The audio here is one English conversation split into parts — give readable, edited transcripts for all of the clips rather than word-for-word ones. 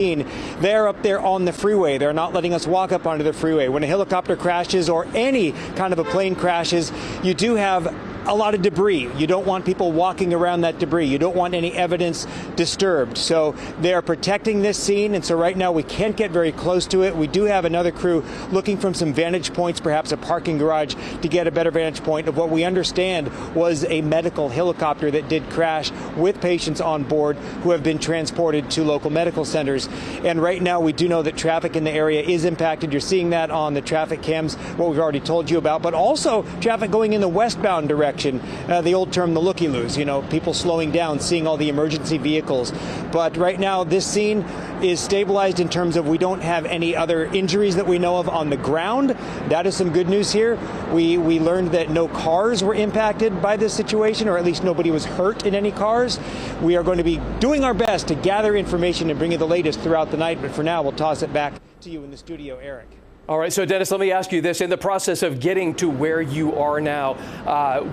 They're up there on the freeway. They're not letting us walk up onto the freeway. When a helicopter crashes or any kind of a plane crashes, you do have a lot of debris. You don't want people walking around that debris. You don't want any evidence disturbed. So they're protecting this scene, and so right now we can't get very close to it. We do have another crew looking from some vantage points, perhaps a parking garage, to get a better vantage point of what we understand was a medical helicopter that did crash with patients on board who have been transported to local medical centers. And right now we do know that traffic in the area is impacted. You're seeing that on the traffic cams, what we've already told you about, but also traffic going in the westbound direction. The old term, the looky-loos, people slowing down, seeing all the emergency vehicles. But right now, this scene is stabilized in terms of we don't have any other injuries that we know of on the ground. That is some good news here. We learned that no cars were impacted by this situation, or at least nobody was hurt in any cars. We are going to be doing our best to gather information and bring you the latest throughout the night. But for now, we'll toss it back to you in the studio, Eric. All right, so Dennis, let me ask you this. In the process of getting to where you are now,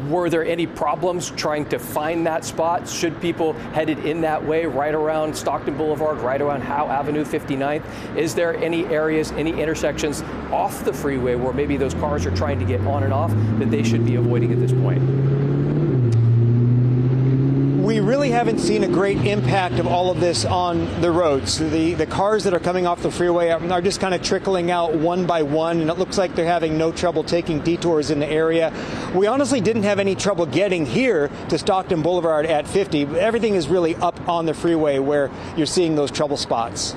were there any problems trying to find that spot? Should people headed in that way, right around Stockton Boulevard, right around Howe Avenue, 59th? Is there any areas, any intersections off the freeway where maybe those cars are trying to get on and off that they should be avoiding at this point? We really haven't seen a great impact of all of this on the roads. The cars that are coming off the freeway are just kind of trickling out one by one, and it looks like they're having no trouble taking detours in the area. We honestly didn't have any trouble getting here to Stockton Boulevard at 50. Everything is really up on the freeway where you're seeing those trouble spots.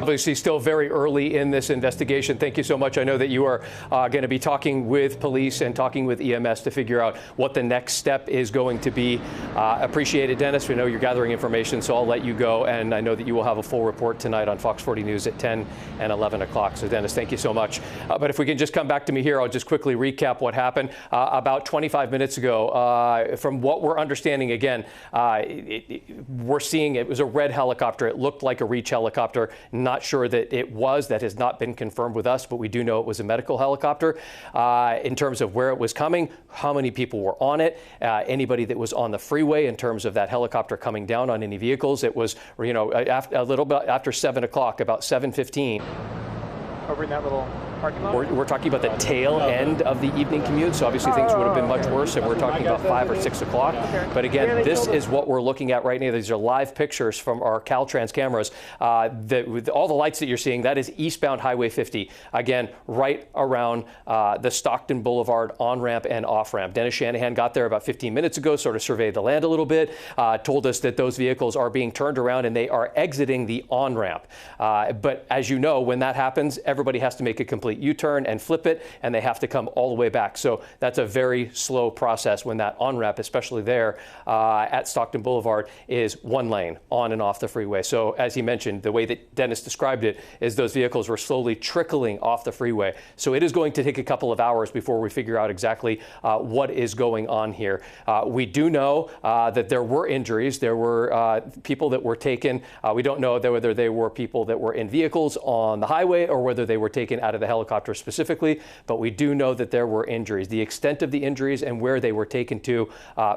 Obviously still very early in this investigation. Thank you so much. I know that you are going to be talking with police and talking with EMS to figure out what the next step is going to be. Appreciate it, Dennis. We know you're gathering information, so I'll let you go. And I know that you will have a full report tonight on Fox 40 News at 10 and 11 o'clock. So, Dennis, thank you so much. But if we can just come back to me here, I'll just quickly recap what happened. About 25 minutes ago, from what we're understanding, again, we're seeing it was a red helicopter. It looked like a Reach helicopter. Not sure that it was. That has not been confirmed with us, but we do know it was a medical helicopter. In terms of where it was coming, how many people were on it, anybody that was on the freeway in terms of that helicopter coming down on any vehicles. It was, after, a little bit after 7 o'clock, about 7:15. Over in that little parking lot? We're talking about the tail end of the evening commute, so obviously things would have been much worse, and we're talking about 5 or 6 o'clock. But again, this is what we're looking at right now. These are live pictures from our Caltrans cameras. With all the lights that you're seeing, that is eastbound Highway 50. Again, right around the Stockton Boulevard on-ramp and off-ramp. Dennis Shanahan got there about 15 minutes ago, sort of surveyed the land a little bit, told us that those vehicles are being turned around and they are exiting the on-ramp. But as you know, when that happens, everybody has to make a complete U-turn and flip it, and they have to come all the way back. So that's a very slow process when that on-ramp, especially there at Stockton Boulevard, is one lane on and off the freeway. So as he mentioned, the way that Dennis described it is those vehicles were slowly trickling off the freeway. So it is going to take a couple of hours before we figure out exactly what is going on here. We do know that there were injuries. There were people that were taken. We don't know whether they were people that were in vehicles on the highway or whether they were taken out of the helicopter specifically, but we do know that there were injuries. The extent of the injuries and where they were taken to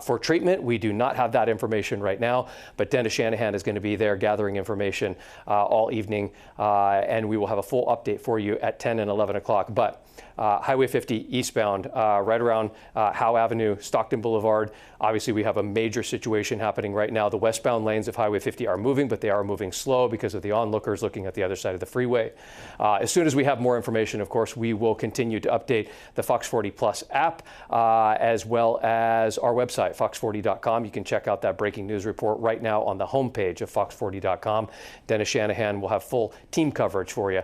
for treatment, we do not have that information right now, but Dennis Shanahan is going to be there gathering information all evening, and we will have a full update for you at 10 and 11 o'clock. But Highway 50 eastbound, right around Howe Avenue, Stockton Boulevard. Obviously, we have a major situation happening right now. The westbound lanes of Highway 50 are moving, but they are moving slow because of the onlookers looking at the other side of the freeway. As soon as we have more information, of course, we will continue to update the Fox 40 Plus app, as well as our website, fox40.com. You can check out that breaking news report right now on the homepage of fox40.com. Dennis Shanahan will have full team coverage for you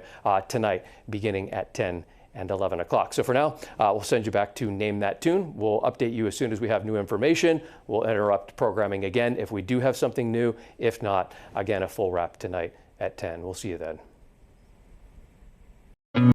tonight, beginning at 10 and 11 o'clock. So for now, we'll send you back to Name That Tune. We'll update you as soon as we have new information. We'll interrupt programming again if we do have something new. If not, again, a full wrap tonight at 10. We'll see you then.